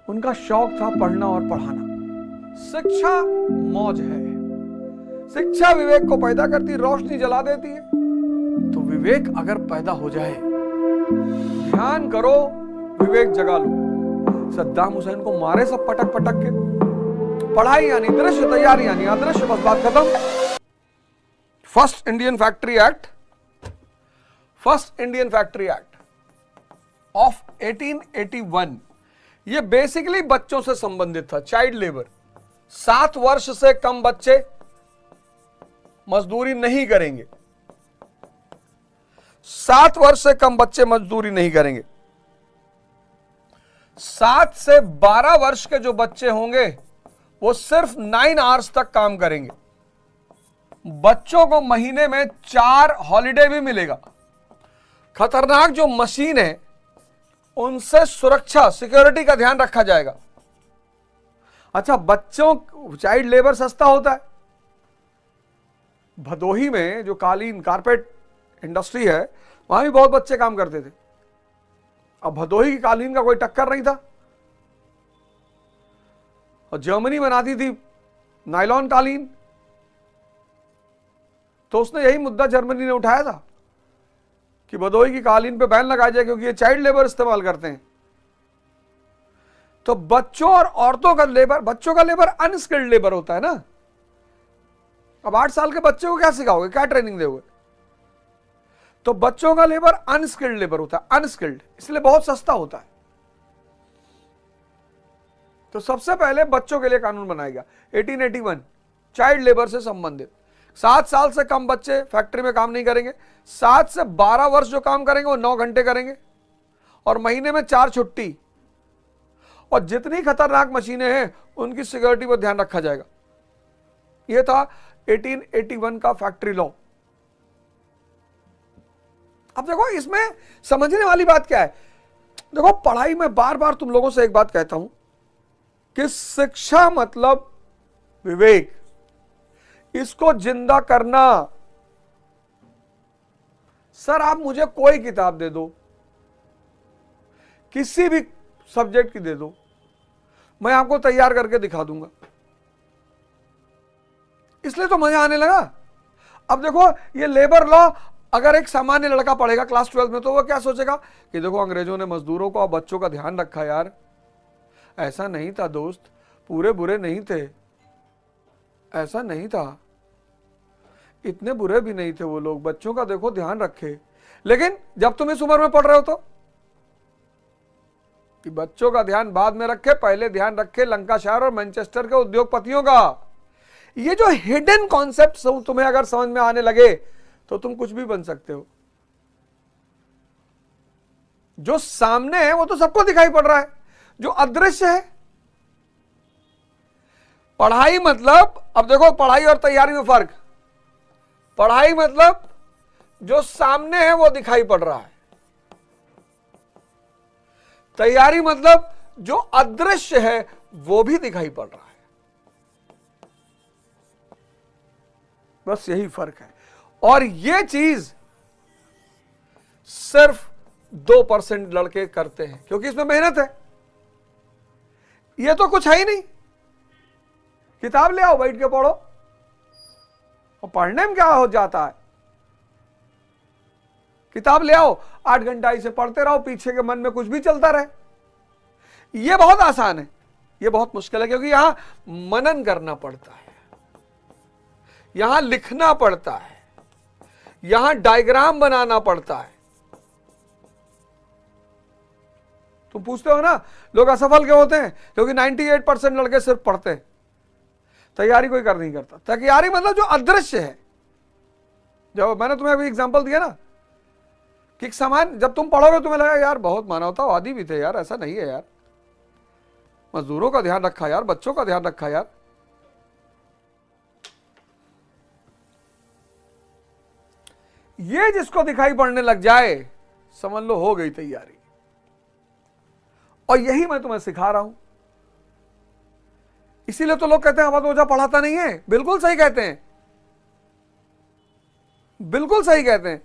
उनका शौक था पढ़ना और पढ़ाना। शिक्षा मौज है, शिक्षा विवेक को पैदा करती, रोशनी जला देती है। तो विवेक अगर पैदा हो जाए, ध्यान करो, विवेक जगा लो। सद्दाम हुसैन को मारे सब पटक पटक के, पढ़ाई यानी दृश्य, तैयारी यानी अदृश्य, बस बात खत्म। First Indian factory act of 1881, ये बेसिकली बच्चों से संबंधित था, चाइल्ड लेबर। 7 वर्ष से कम बच्चे मजदूरी नहीं करेंगे, 7 वर्ष से कम बच्चे मजदूरी नहीं करेंगे। 7 से 12 वर्ष के जो बच्चे होंगे वो सिर्फ 9 आवर्स तक काम करेंगे। बच्चों को महीने में 4 हॉलिडे भी मिलेगा। खतरनाक जो मशीन है उनसे सुरक्षा, सिक्योरिटी का ध्यान रखा जाएगा। अच्छा, बच्चों, चाइल्ड लेबर सस्ता होता है। भदोही में जो कालीन कारपेट इंडस्ट्री है, वहां भी बहुत बच्चे काम करते थे। अब भदोही की कालीन का कोई टक्कर नहीं था, और जर्मनी बनाती थी नायलॉन कालीन, तो उसने यही मुद्दा जर्मनी ने उठाया था कि भदोही की कालीन पे बैन लगाया जाए क्योंकि ये चाइल्ड लेबर इस्तेमाल करते हैं। तो बच्चों और औरतों का लेबर, बच्चों का लेबर अनस्किल्ड लेबर होता है ना। अब 8 साल के बच्चे को क्या सिखाओगे, क्या ट्रेनिंग दोगे? तो बच्चों का लेबर अनस्किल्ड लेबर होता है, अनस्किल्ड, इसलिए बहुत सस्ता होता है। तो सबसे पहले बच्चों के लिए कानून बनाया गया 1881, चाइल्ड लेबर से संबंधित। 7 साल से कम बच्चे फैक्ट्री में काम नहीं करेंगे। 7 से 12 वर्ष जो काम करेंगे वो 9 घंटे करेंगे, और महीने में 4 छुट्टी। और जितनी खतरनाक मशीनें हैं उनकी सिक्योरिटी पर ध्यान रखा जाएगा। यह था 1881 का फैक्ट्री लॉ। अब देखो, इसमें समझने वाली बात क्या है। देखो, पढ़ाई में बार बार तुम लोगों से एक बात कहता हूं कि शिक्षा मतलब विवेक, इसको जिंदा करना। सर, आप मुझे कोई किताब दे दो, किसी भी सब्जेक्ट की दे दो, मैं आपको तैयार करके दिखा दूंगा। इसलिए तो मजा आने लगा। अब देखो, ये लेबर लॉ अगर एक सामान्य लड़का पढ़ेगा क्लास 12 में, तो वो क्या सोचेगा कि देखो, अंग्रेजों ने मजदूरों को और बच्चों का ध्यान रखा यार, ऐसा नहीं था दोस्त, पूरे बुरे नहीं थे, ऐसा नहीं था, इतने बुरे भी नहीं थे वो लोग, बच्चों का देखो ध्यान रखे। लेकिन जब तुम इस उम्र में पढ़ रहे हो तो कि बच्चों का ध्यान बाद में रखे, पहले ध्यान रखे लंकाशायर और मैनचेस्टर के उद्योगपतियों का। ये जो हिडन कॉन्सेप्ट तुम्हें अगर समझ में आने लगे तो तुम कुछ भी बन सकते हो। जो सामने है वो तो सबको दिखाई पड़ रहा है, जो अदृश्य है। पढ़ाई मतलब, अब देखो, पढ़ाई और तैयारी में फर्क। पढ़ाई मतलब जो सामने है वो दिखाई पड़ रहा है, तैयारी मतलब जो अदृश्य है वो भी दिखाई पड़ रहा है। बस यही फर्क है। और ये चीज सिर्फ 2% लड़के करते हैं, क्योंकि इसमें मेहनत है। ये तो कुछ है ही नहीं, किताब ले आओ, बैठ के पढ़ो, और पढ़ने में क्या हो जाता है। किताब ले आओ, 8 घंटा इसे पढ़ते रहो, पीछे के मन में कुछ भी चलता रहे। यह बहुत आसान है, यह बहुत मुश्किल है, क्योंकि यहां मनन करना पड़ता है, यहां लिखना पड़ता है, यहां डायग्राम बनाना पड़ता है। तुम पूछते हो ना, लोग असफल क्यों होते हैं? क्योंकि 98% लड़के सिर्फ पढ़ते हैं, तैयारी कोई कर नहीं करता। तैयारी मतलब जो अदृश्य है। जब मैंने तुम्हें अभी एग्जांपल दिया ना कि सामान जब तुम पढ़ोगे तुम्हें लगा यार बहुत मानवतावादी भी थे यार, ऐसा नहीं है यार, मजदूरों का ध्यान रखा यार, बच्चों का ध्यान रखा यार। ये जिसको दिखाई पड़ने लग जाए, समझ लो हो गई तैयारी। और यही मैं तुम्हें सिखा रहा हूं। इसीलिए तो लोग कहते हैं अवध ओझा पढ़ाता नहीं है। बिल्कुल सही कहते हैं, बिल्कुल सही कहते हैं,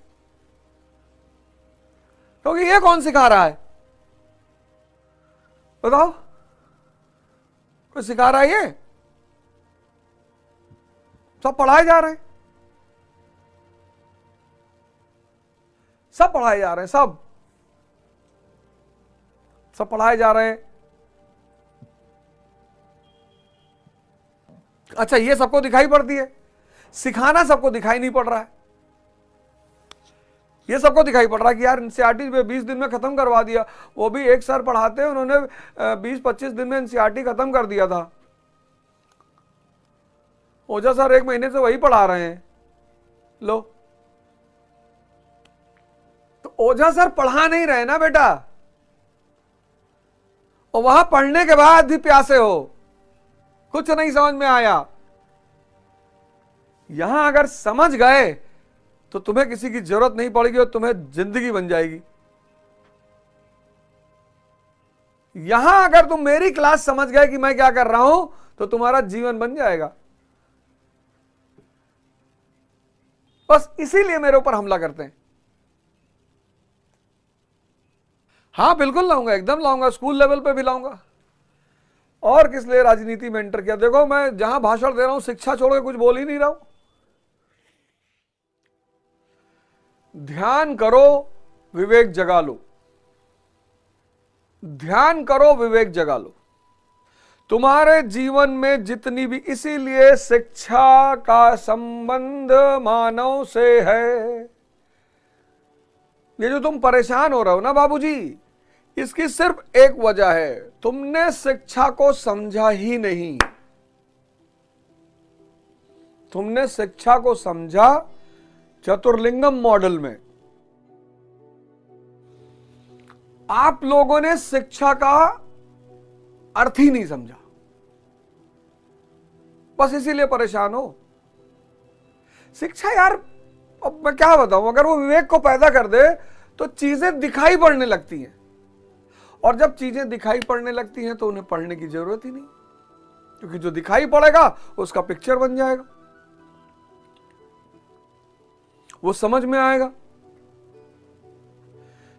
क्योंकि ये कौन सिखा रहा है बताओ? कोई सिखा रहा है? ये सब पढ़ाए जा रहे हैं, सब पढ़ाए जा रहे हैं, सब पढ़ाए जा रहे हैं। अच्छा, ये सबको दिखाई पड़ती है, सिखाना सबको दिखाई नहीं पड़ रहा है। ये सबको दिखाई पड़ रहा है कि यार एनसीईआरटी 20 दिन में खत्म करवा दिया। वो भी एक सर पढ़ाते हैं, उन्होंने 20-25 दिन में एनसीईआरटी खत्म कर दिया था। ओझा सर 1 महीने से वही पढ़ा रहे हैं। लो, तो ओझा सर पढ़ा नहीं रहे ना बेटा, और वहां पढ़ने के बाद भी प्यासे हो, कुछ नहीं समझ में आया। यहां अगर समझ गए तो तुम्हें किसी की जरूरत नहीं पड़ेगी और तुम्हें जिंदगी बन जाएगी। यहां अगर तुम मेरी क्लास समझ गए कि मैं क्या कर रहा हूं तो तुम्हारा जीवन बन जाएगा। बस इसीलिए मेरे ऊपर हमला करते हैं। हां बिल्कुल लाऊंगा, एकदम लाऊंगा, स्कूल लेवल पे भी लाऊंगा। और किस लिए राजनीति में एंटर किया? देखो, मैं जहां भाषण दे रहा हूं शिक्षा छोड़ के कुछ बोल ही नहीं रहा हूं। ध्यान करो, विवेक जगा लो। ध्यान करो, विवेक जगा लो। तुम्हारे जीवन में जितनी भी, इसीलिए शिक्षा का संबंध मानव से है। ये जो तुम परेशान हो रहे हो ना बाबूजी, इसकी सिर्फ एक वजह है, तुमने शिक्षा को समझा ही नहीं। तुमने शिक्षा को समझा चतुर्लिंगम मॉडल में। आप लोगों ने शिक्षा का अर्थ ही नहीं समझा, बस इसीलिए परेशान हो। शिक्षा यार, अब मैं क्या बताऊं, अगर वो विवेक को पैदा कर दे तो चीजें दिखाई पड़ने लगती हैं, और जब चीजें दिखाई पड़ने लगती हैं तो उन्हें पढ़ने की जरूरत ही नहीं, क्योंकि जो दिखाई पड़ेगा उसका पिक्चर बन जाएगा, वो समझ में आएगा।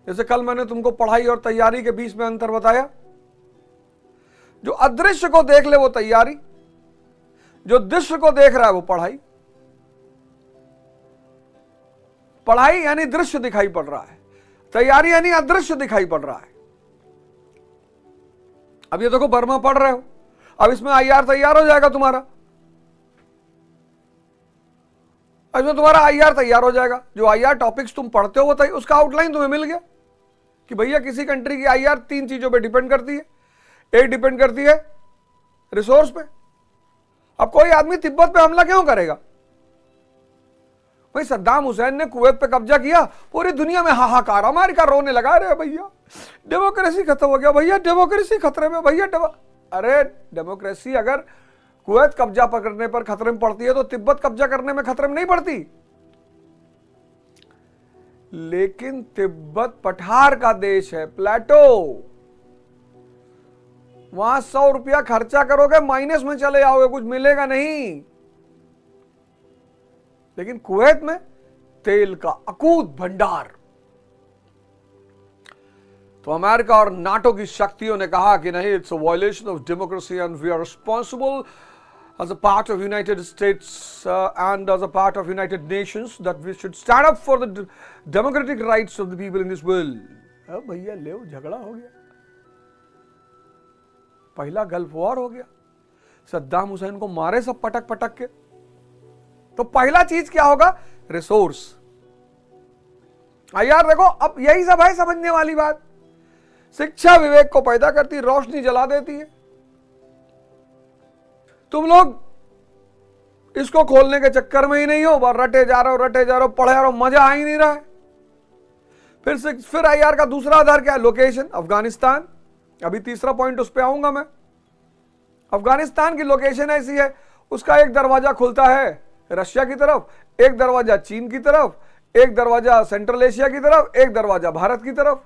जैसे कल मैंने तुमको पढ़ाई और तैयारी के बीच में अंतर बताया। जो अदृश्य को देख ले वो तैयारी, जो दृश्य को देख रहा है वो पढ़ाई। पढ़ाई यानी दृश्य दिखाई पड़ रहा है, तैयारी यानी अदृश्य दिखाई पड़ रहा है। अब ये देखो, बर्मा पढ़ रहे हो, अब इसमें आईआर तैयार हो जाएगा तुम्हारा। इसमें तुम्हारा आईआर तैयार हो जाएगा। जो आईआर टॉपिक्स तुम पढ़ते हो वो उसका आउटलाइन तुम्हें मिल गया कि भैया किसी कंट्री की आईआर 3 चीजों पे डिपेंड करती है। एक डिपेंड करती है रिसोर्स पे। अब कोई आदमी तिब्बत पे हमला क्यों करेगा? भाई सद्दाम हुसैन ने कुवैत पे कब्जा किया, पूरी दुनिया में हाहाकार, अमेरिका रोने लगा, रहे भैया डेमोक्रेसी खत्म हो गया, भैया डेमोक्रेसी खतरे में, भैया अरे डेमोक्रेसी अगर कुवैत कब्जा पकड़ने पर खतरे में पड़ती है तो तिब्बत कब्जा करने में खतरे में नहीं पड़ती। लेकिन तिब्बत पठार का देश है, प्लेटो, वहां 100 रुपया खर्चा करोगे माइनस में चले जाओगे, कुछ मिलेगा नहीं। लेकिन कुवैत में तेल का अकूत भंडार। तो अमेरिका और नाटो की शक्तियों ने कहा कि नहीं, it's a violation of democracy and we are responsible as a part of United States and as a part of United Nations that we should stand up for the democratic rights of the people in this world. भैया ले झगड़ा हो गया, पहला gulf war हो गया, सद्दाम हुसैन को मारे सब पटक पटक के। तो पहला चीज क्या होगा? रिसोर्स। यार देखो, अब यही सब है समझने वाली बात। शिक्षा विवेक को पैदा करती, रोशनी जला देती है। तुम लोग इसको खोलने के चक्कर में ही नहीं हो, रटे जा रहे हो, पढ़े जा रहे हो, मजा आ ही नहीं रहा है। फिर आईआर का दूसरा आधार क्या है? लोकेशन, अफगानिस्तान। अभी तीसरा पॉइंट उस पे आऊंगा मैं। अफगानिस्तान की लोकेशन ऐसी है, उसका एक दरवाजा खुलता है रशिया की तरफ, एक दरवाजा चीन की तरफ, एक दरवाजा सेंट्रल एशिया की तरफ, एक दरवाजा भारत की तरफ।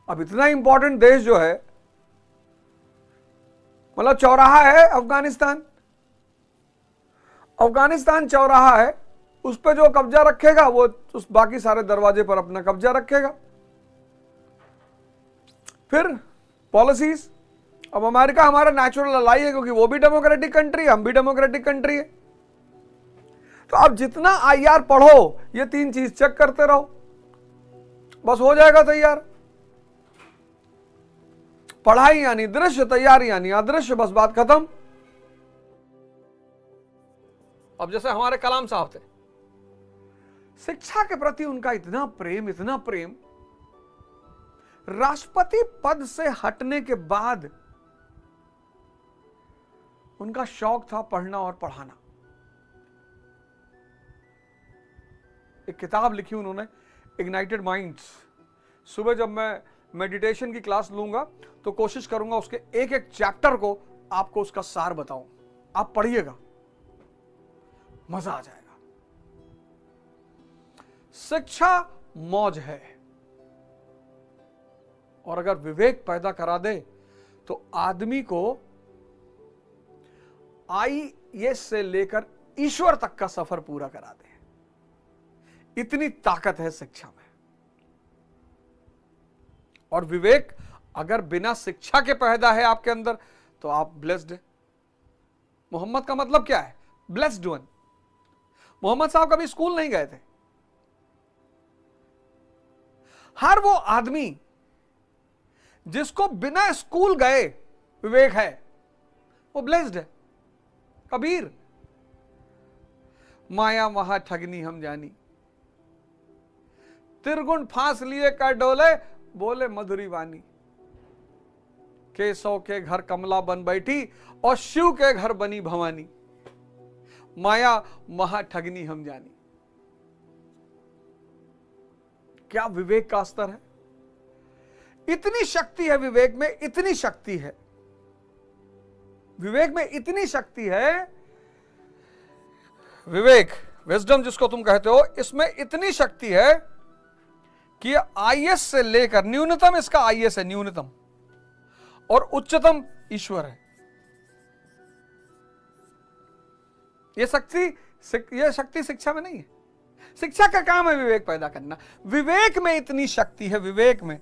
अब इतना इंपॉर्टेंट देश जो है, मतलब चौराहा है अफगानिस्तान। अफगानिस्तान चौराहा है, उस पे जो कब्जा रखेगा वो उस बाकी सारे दरवाजे पर अपना कब्जा रखेगा। फिर पॉलिसीज, अब अमेरिका हमारा नेचुरल अलाई है, क्योंकि वो भी डेमोक्रेटिक कंट्री है, हम भी डेमोक्रेटिक कंट्री है। तो आप जितना आईआर पढ़ो, ये 3 चीज चेक करते रहो, बस हो जाएगा तैयार। पढ़ाई यानी दृश्य, तैयारी यानी अदृश्य, बस बात खत्म। अब जैसे हमारे कलाम साहब थे, शिक्षा के प्रति उनका इतना प्रेम, इतना प्रेम, राष्ट्रपति पद से हटने के बाद उनका शौक था पढ़ना और पढ़ाना। एक किताब लिखी उन्होंने, इग्नाइटेड माइंड्स। सुबह जब मैं मेडिटेशन की क्लास लूंगा तो कोशिश करूंगा उसके एक एक चैप्टर को आपको उसका सार बताऊं। आप पढ़िएगा, मजा आ जाएगा। शिक्षा मौज है, और अगर विवेक पैदा करा दे तो आदमी को आईएएस से लेकर ईश्वर तक का सफर पूरा करा दे। इतनी ताकत है शिक्षा में। और विवेक अगर बिना शिक्षा के पैदा है आपके अंदर तो आप ब्लेस्ड है। मोहम्मद का मतलब क्या है? Blessed one. मोहम्मद साहब कभी स्कूल नहीं गए थे। हर वो आदमी जिसको बिना स्कूल गए विवेक है, वो ब्लेस्ड है। कबीर, माया महा ठगनी हम जानी, त्रिगुण फांस लिए कर डोले, बोले मधुरी वाणी। केशव के घर कमला बन बैठी और शिव के घर बनी भवानी, माया महा ठगनी हम जानी। क्या विवेक का स्तर है! इतनी शक्ति है विवेक में, इतनी शक्ति है विवेक में, इतनी शक्ति है। विवेक, विजडम जिसको तुम कहते हो, इसमें इतनी शक्ति है कि आईएएस से लेकर न्यूनतम, इसका आईएएस है न्यूनतम, और उच्चतम ईश्वर है। यह शक्ति शिक्षा में नहीं है। शिक्षा का काम है विवेक पैदा करना। विवेक में इतनी शक्ति है, विवेक में।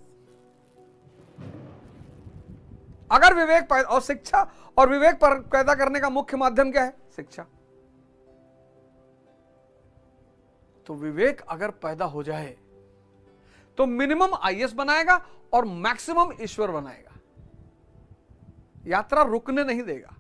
अगर विवेक और शिक्षा और विवेक पर पैदा करने का मुख्य माध्यम क्या है? शिक्षा। तो विवेक अगर पैदा हो जाए तो मिनिमम आईएएस बनाएगा और मैक्सिमम ईश्वर बनाएगा। यात्रा रुकने नहीं देगा।